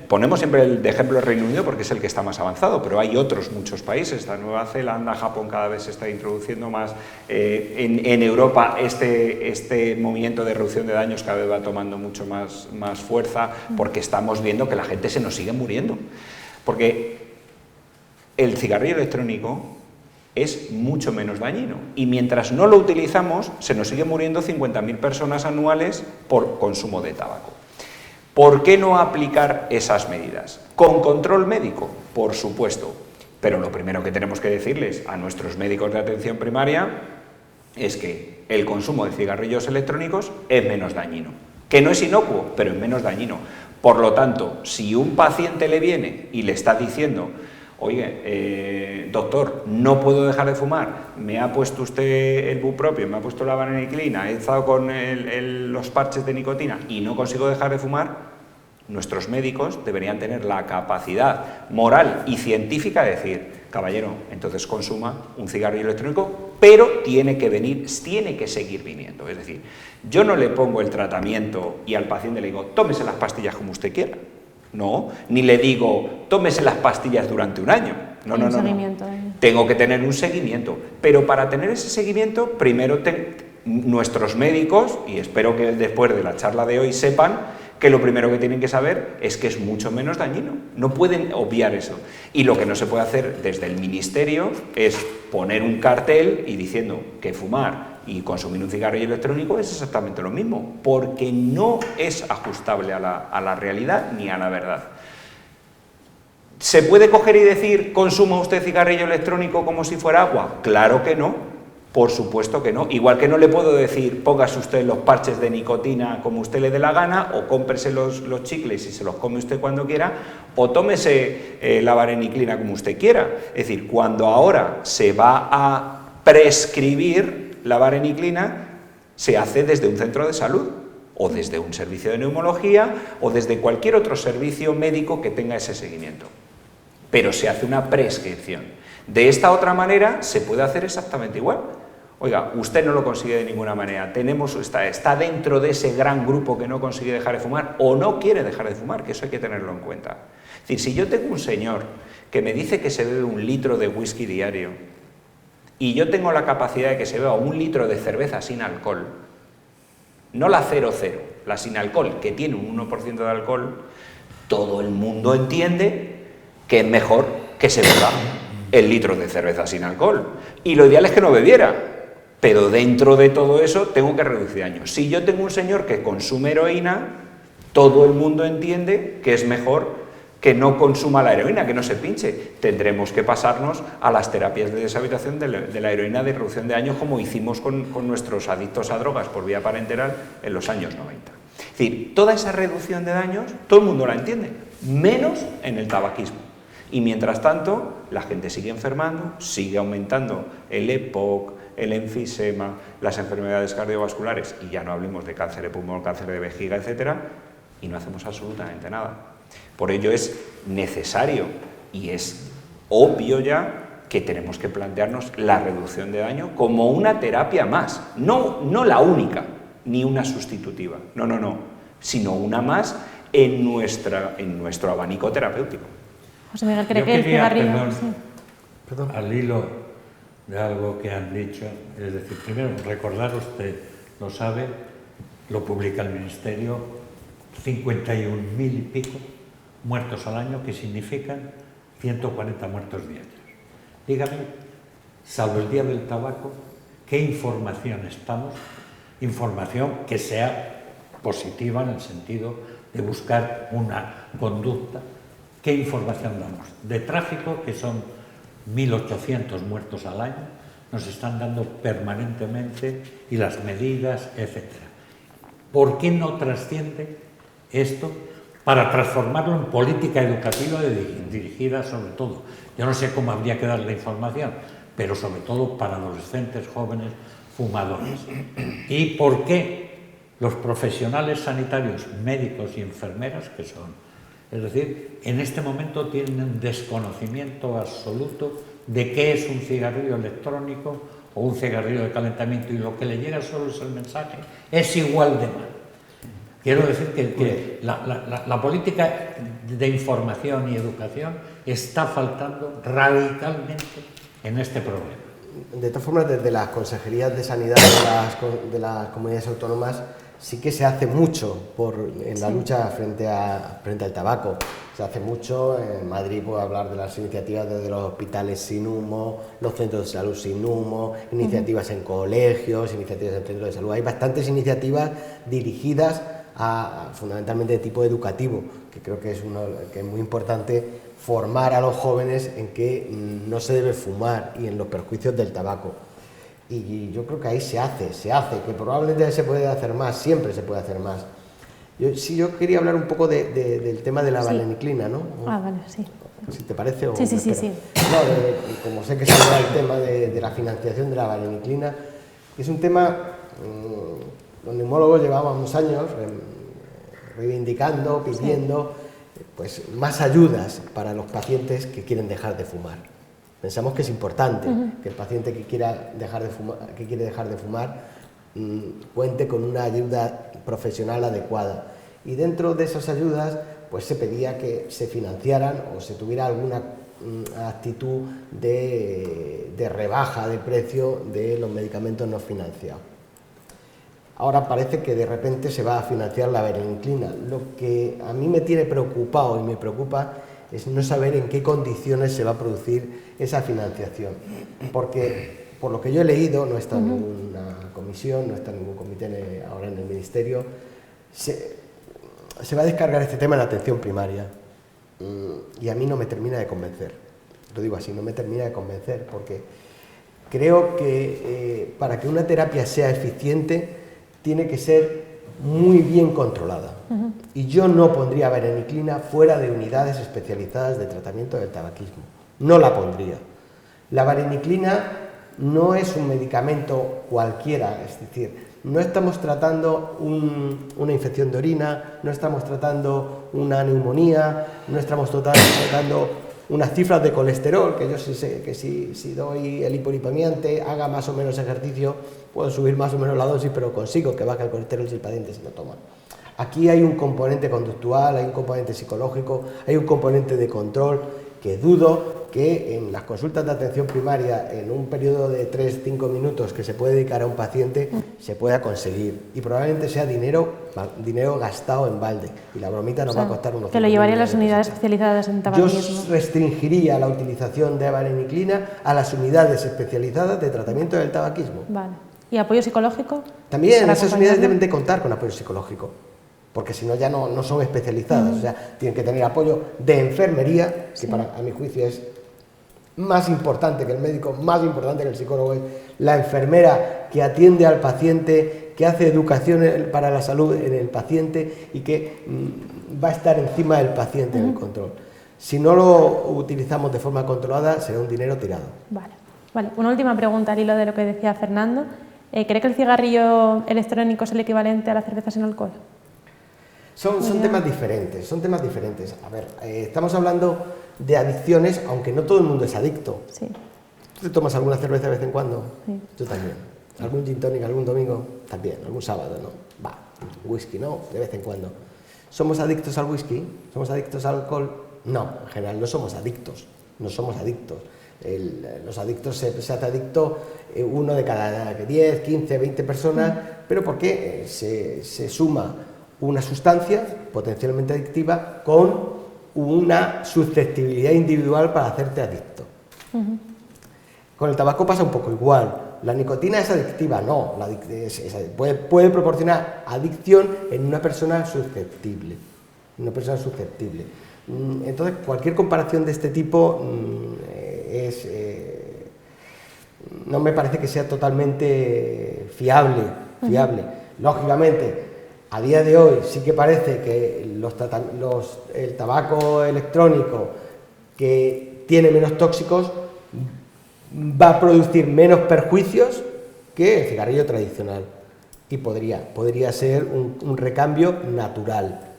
ponemos siempre de ejemplo el Reino Unido porque es el que está más avanzado, pero hay otros muchos países, está Nueva Zelanda, Japón cada vez se está introduciendo más, en Europa este movimiento de reducción de daños cada vez va tomando mucho más fuerza, porque estamos viendo que la gente se nos sigue muriendo, porque el cigarrillo electrónico es mucho menos dañino y mientras no lo utilizamos se nos sigue muriendo 50.000 personas anuales por consumo de tabaco. ¿Por qué no aplicar esas medidas? ¿Con control médico? Por supuesto, pero lo primero que tenemos que decirles a nuestros médicos de atención primaria es que el consumo de cigarrillos electrónicos es menos dañino, que no es inocuo, pero es menos dañino. Por lo tanto, si un paciente le viene y le está diciendo: oye, doctor, no puedo dejar de fumar, me ha puesto usted el bupropión, me ha puesto la vareniclina, he estado con los parches de nicotina y no consigo dejar de fumar, nuestros médicos deberían tener la capacidad moral y científica de decir: caballero, entonces consuma un cigarrillo electrónico, pero tiene que seguir viniendo. Es decir, yo no le pongo el tratamiento y al paciente le digo: tómese las pastillas como usted quiera. No, ni le digo: tómese las pastillas durante un año. No. Tengo que tener un seguimiento, pero para tener ese seguimiento, primero nuestros médicos, y espero que después de la charla de hoy sepan que lo primero que tienen que saber es que es mucho menos dañino. No pueden obviar eso. Y lo que no se puede hacer desde el Ministerio es poner un cartel y diciendo que fumar y consumir un cigarrillo electrónico es exactamente lo mismo, porque no es ajustable a la realidad ni a la verdad. ¿Se puede coger y decir: consuma usted cigarrillo electrónico como si fuera agua? Claro que no. Por supuesto que no. Igual que no le puedo decir: póngase usted los parches de nicotina como usted le dé la gana, o cómprese los chicles y se los come usted cuando quiera, o tómese la vareniclina como usted quiera. Es decir, cuando ahora se va a prescribir la vareniclina, se hace desde un centro de salud, o desde un servicio de neumología, o desde cualquier otro servicio médico que tenga ese seguimiento. Pero se hace una prescripción. De esta otra manera se puede hacer exactamente igual. Oiga, usted no lo consigue de ninguna manera, está dentro de ese gran grupo que no consigue dejar de fumar o no quiere dejar de fumar, que eso hay que tenerlo en cuenta. Es decir, si yo tengo un señor que me dice que se bebe 1 litro de whisky diario y yo tengo la capacidad de que se beba 1 litro de cerveza sin alcohol, no la 0,0, la sin alcohol, que tiene un 1% de alcohol, todo el mundo entiende que es mejor que se beba el litro de cerveza sin alcohol. Y lo ideal es que no bebiera, pero dentro de todo eso tengo que reducir daños. Si yo tengo un señor que consume heroína, todo el mundo entiende que es mejor que no consuma la heroína, que no se pinche. Tendremos que pasarnos a las terapias de deshabituación de la heroína de reducción de daños, como hicimos con nuestros adictos a drogas por vía parenteral en los años 90. Es decir, toda esa reducción de daños, todo el mundo la entiende, menos en el tabaquismo. Y mientras tanto, la gente sigue enfermando, sigue aumentando el EPOC, el enfisema, las enfermedades cardiovasculares, y ya no hablemos de cáncer de pulmón, cáncer de vejiga, etcétera, y no hacemos absolutamente nada. Por ello es necesario y es obvio ya que tenemos que plantearnos la reducción de daño como una terapia más, no la única, ni una sustitutiva, no, sino una más en nuestro abanico terapéutico. José Miguel, ¿cree que el cigarrillo? Perdón, al hilo de algo que han dicho, es decir, primero recordar, usted lo sabe, lo publica el Ministerio, 51.000 y pico muertos al año, que significan 140 muertos diarios. Dígame, salvo el día del tabaco, ¿qué información estamos? Información que sea positiva en el sentido de buscar una conducta. ¿Qué información damos? De tráfico, que son 1.800 muertos al año, nos están dando permanentemente, y las medidas, etc. ¿Por qué no trasciende esto para transformarlo en política educativa dirigida sobre todo? Yo no sé cómo habría que dar la información, pero sobre todo para adolescentes, jóvenes, fumadores. ¿Y por qué los profesionales sanitarios, médicos y enfermeras, que son, es decir, en este momento tienen un desconocimiento absoluto de qué es un cigarrillo electrónico o un cigarrillo de calentamiento, y lo que le llega solo es el mensaje, es igual de mal? Es Quiero decir que la política de información y educación está faltando radicalmente en este problema. De todas formas, desde las consejerías de sanidad de las comunidades autónomas sí que se hace mucho en la lucha frente al tabaco. Se hace mucho. En Madrid puedo hablar de las iniciativas desde los hospitales sin humo, los centros de salud sin humo, iniciativas en colegios, iniciativas en centros de salud. Hay bastantes iniciativas dirigidas fundamentalmente de tipo educativo, que creo que es muy importante formar a los jóvenes en que no se debe fumar y en los perjuicios del tabaco. Y yo creo que ahí se hace, que probablemente se puede hacer más, siempre se puede hacer más. Yo quería hablar un poco del tema de la valeniclina, ¿no? Vale, sí. Si te parece. Sí. No, como sé que se habla el tema de la financiación de la valeniclina, es un tema... Los neumólogos llevábamos años reivindicando, pidiendo pues, más ayudas para los pacientes que quieren dejar de fumar. Pensamos que es importante que el paciente que quiere dejar de fumar cuente con una ayuda profesional adecuada. Y dentro de esas ayudas pues, se pedía que se financiaran o se tuviera alguna actitud de rebaja de precio de los medicamentos no financiados. Ahora parece que de repente se va a financiar la valeniclina. Lo que a mí me tiene preocupado y me preocupa es no saber en qué condiciones se va a producir esa financiación. Porque, por lo que yo he leído, no está en ninguna comisión, no está en ningún comité ahora en el Ministerio, se va a descargar este tema en la atención primaria. Y a mí no me termina de convencer. Lo digo así, no me termina de convencer, porque creo que para que una terapia sea eficiente, tiene que ser muy bien controlada. Y yo no pondría valeniclina fuera de unidades especializadas de tratamiento del tabaquismo. No la pondría. La valeniclina no es un medicamento cualquiera, es decir, no estamos tratando una infección de orina, no estamos tratando una neumonía, no estamos tratando unas cifras de colesterol, que yo sí sé que si doy el hipolipamiante, haga más o menos ejercicio, puedo subir más o menos la dosis, pero consigo que baje el colesterol si el paciente se lo toma. Aquí hay un componente conductual, hay un componente psicológico, hay un componente de control que dudo que en las consultas de atención primaria, en un periodo de 3-5 minutos que se puede dedicar a un paciente, se pueda conseguir. Y probablemente sea dinero gastado en balde. Y la bromita nos va a costar unos... Que lo llevaría a las unidades especializadas en tabaquismo. Yo restringiría la utilización de valeniclina a las unidades especializadas de tratamiento del tabaquismo. Vale. ¿Y apoyo psicológico? También esas unidades deben de contar con apoyo psicológico, porque si no ya no son especializadas, o sea, tienen que tener apoyo de enfermería, que a mi juicio es más importante que el médico, más importante que el psicólogo, es la enfermera que atiende al paciente, que hace educación para la salud en el paciente y que va a estar encima del paciente en el control. Si no lo utilizamos de forma controlada, será un dinero tirado. Vale. Una última pregunta al hilo de lo que decía Fernando. ¿Cree que el cigarrillo electrónico es el equivalente a la cerveza sin alcohol? Son temas diferentes, A ver, estamos hablando de adicciones, aunque no todo el mundo es adicto. Sí. ¿Tú te tomas alguna cerveza de vez en cuando? Sí. Yo también. ¿Algún gin tonic algún domingo? También. ¿Algún sábado? No. Whisky, ¿no? De vez en cuando. ¿Somos adictos al whisky? ¿Somos adictos al alcohol? No, en general no somos adictos. Los adictos se hace adicto uno de cada 10, 15, 20 personas, pero porque se suma una sustancia potencialmente adictiva con una susceptibilidad individual para hacerte adicto. Con el tabaco pasa un poco igual. ¿La nicotina es adictiva? No, puede proporcionar adicción en una persona susceptible. Entonces, cualquier comparación de este tipo no me parece que sea totalmente fiable. Lógicamente, a día de hoy sí que parece que el tabaco electrónico, que tiene menos tóxicos, va a producir menos perjuicios que el cigarrillo tradicional. Y podría ser un recambio natural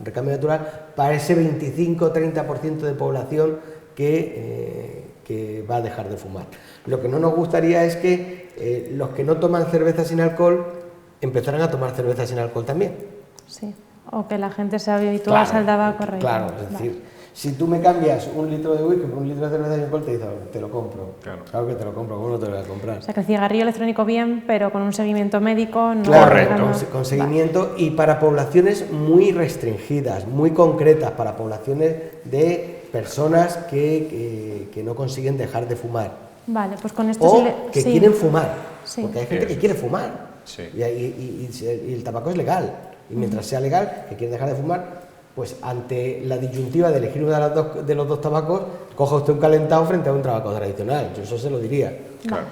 para ese 25-30% de población que va a dejar de fumar. Lo que no nos gustaría es que los que no toman cerveza sin alcohol empezaran a tomar cerveza sin alcohol también. Sí. O que la gente se habituase al tabaco relleno. Claro, es decir, si tú me cambias un litro de whisky por un litro de cerveza de alcohol, te dice, te lo compro. Claro que te lo compro, ¿cómo no te lo voy a comprar? O sea, que el cigarrillo electrónico bien, pero con un seguimiento médico. No. Correcto. Con seguimiento y para poblaciones muy restringidas, muy concretas, para poblaciones de personas que no consiguen dejar de fumar. Vale, pues con esto O sí que sí. quieren fumar, Sí. porque hay gente que quiere fumar. Sí. Y el tabaco es legal. Y mientras sea legal, que quieren dejar de fumar, pues ante la disyuntiva de elegir uno de los dos tabacos, coja usted un calentado frente a un tabaco tradicional. Yo eso se lo diría. Claro.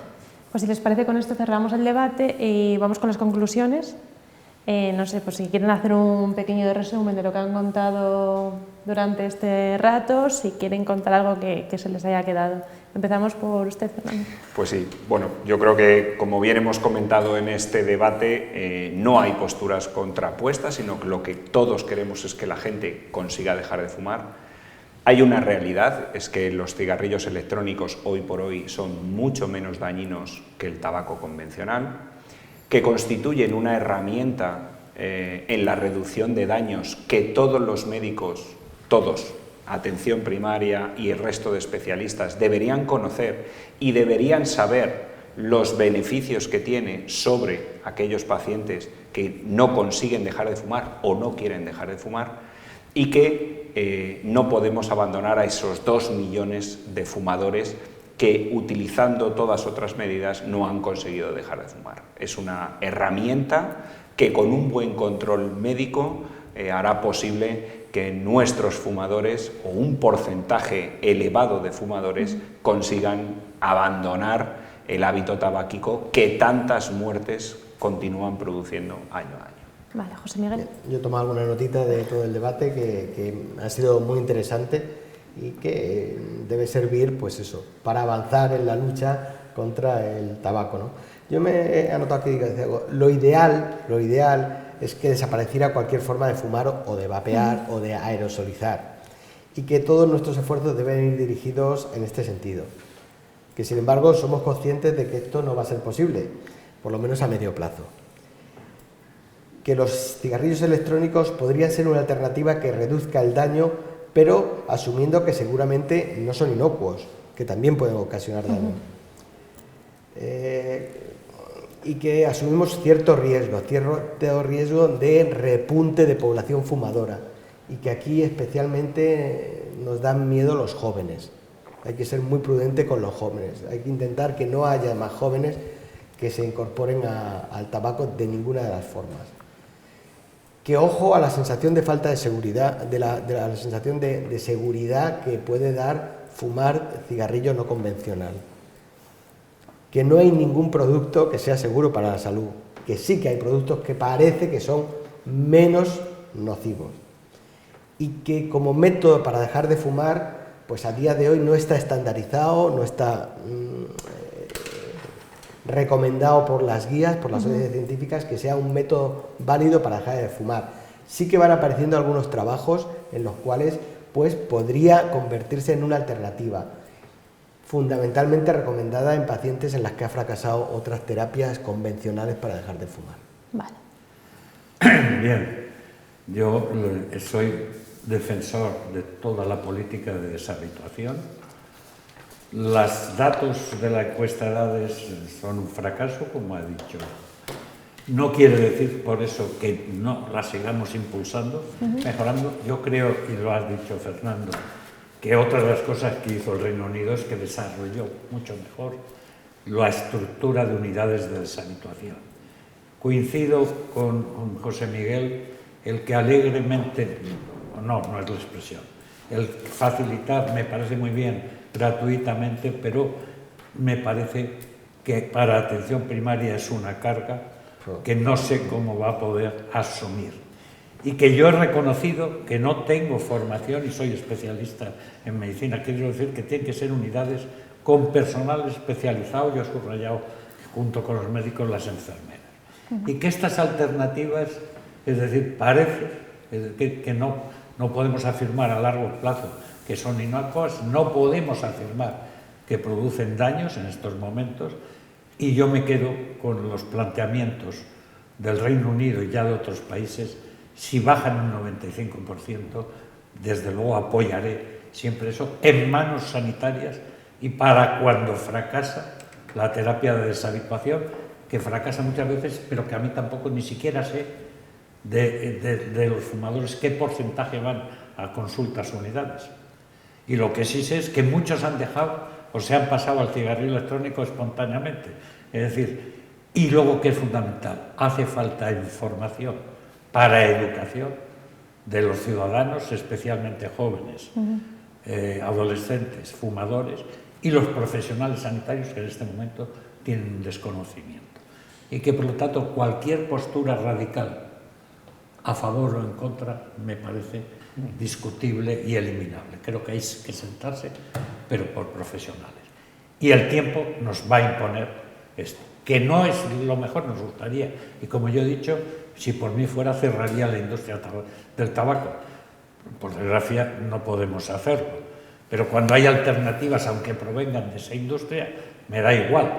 Pues si les parece, con esto cerramos el debate y vamos con las conclusiones. No sé, pues si quieren hacer un pequeño resumen de lo que han contado durante este rato, si quieren contar algo que se les haya quedado. Empezamos por usted, Fernando. Pues sí, bueno, yo creo que, como bien hemos comentado en este debate, no hay posturas contrapuestas, sino que lo que todos queremos es que la gente consiga dejar de fumar. Hay una realidad, es que los cigarrillos electrónicos hoy por hoy son mucho menos dañinos que el tabaco convencional, que constituyen una herramienta en la reducción de daños que todos los médicos, todos, atención primaria y el resto de especialistas, deberían conocer y deberían saber los beneficios que tiene sobre aquellos pacientes que no consiguen dejar de fumar o no quieren dejar de fumar, y que no podemos abandonar a esos 2 millones de fumadores que, utilizando todas otras medidas, no han conseguido dejar de fumar. Es una herramienta que, con un buen control médico, hará posible que nuestros fumadores, o un porcentaje elevado de fumadores, consigan abandonar el hábito tabáquico que tantas muertes continúan produciendo año a año. Vale, José Miguel. Yo he tomado alguna notita de todo el debate que ha sido muy interesante y que debe servir, pues eso, para avanzar en la lucha contra el tabaco, ¿no? Yo me he anotado aquí que lo ideal es que desapareciera cualquier forma de fumar o de vapear o de aerosolizar, y que todos nuestros esfuerzos deben ir dirigidos en este sentido. Que sin embargo somos conscientes de que esto no va a ser posible, por lo menos a medio plazo. Que los cigarrillos electrónicos podrían ser una alternativa que reduzca el daño, pero asumiendo que seguramente no son inocuos, que también pueden ocasionar daño. Y que asumimos cierto riesgo de repunte de población fumadora, y que aquí especialmente nos dan miedo los jóvenes. Hay que ser muy prudente con los jóvenes, hay que intentar que no haya más jóvenes que se incorporen al tabaco de ninguna de las formas. Que ojo a la sensación de falta de seguridad, de la sensación de seguridad que puede dar fumar cigarrillo no convencional. Que no hay ningún producto que sea seguro para la salud, que sí que hay productos que parece que son menos nocivos, y que como método para dejar de fumar, pues a día de hoy no está estandarizado, no está recomendado por las guías, por las sociedades científicas, que sea un método válido para dejar de fumar. Sí que van apareciendo algunos trabajos en los cuales pues podría convertirse en una alternativa, fundamentalmente recomendada en pacientes en las que ha fracasado otras terapias convencionales para dejar de fumar. Vale. Bien, yo soy defensor de toda la política de deshabituación. Los datos de la encuesta de edades son un fracaso, como ha dicho. No quiere decir por eso que no la sigamos impulsando, mejorando. Yo creo, y lo has dicho Fernando, que otra de las cosas que hizo el Reino Unido es que desarrolló mucho mejor la estructura de unidades de deshabituación. Coincido con José Miguel, el que alegremente, no es la expresión, el facilitar me parece muy bien gratuitamente, pero me parece que para atención primaria es una carga que no sé cómo va a poder asumir. Y que yo he reconocido que no tengo formación y soy especialista en medicina. Quiero decir que tienen que ser unidades con personal especializado, yo he subrayado junto con los médicos las enfermeras. Y que estas alternativas, es decir, parece que no podemos afirmar a largo plazo que son inocuas, no podemos afirmar que producen daños en estos momentos, y yo me quedo con los planteamientos del Reino Unido y ya de otros países Si bajan un 95%, desde luego apoyaré siempre eso en manos sanitarias y para cuando fracasa la terapia de deshabituación, que fracasa muchas veces, pero que a mí tampoco ni siquiera sé de los fumadores qué porcentaje van a consultas o unidades. Y lo que sí sé es que muchos han dejado o se han pasado al cigarrillo electrónico espontáneamente. Es decir, y luego que es fundamental, hace falta información para educación de los ciudadanos, especialmente jóvenes, adolescentes, fumadores y los profesionales sanitarios que en este momento tienen un desconocimiento. Y que por lo tanto cualquier postura radical a favor o en contra me parece discutible y eliminable. Creo que hay que sentarse, pero por profesionales. Y el tiempo nos va a imponer esto, que no es lo mejor, nos gustaría. Y como yo he dicho, si por mí fuera, cerraría la industria del tabaco. Por desgracia, no podemos hacerlo. Pero cuando hay alternativas, aunque provengan de esa industria, me da igual.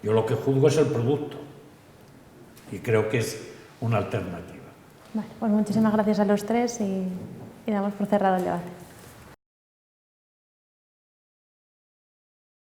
Yo lo que juzgo es el producto. Y creo que es una alternativa. Vale, pues muchísimas gracias a los tres y damos por cerrado el debate.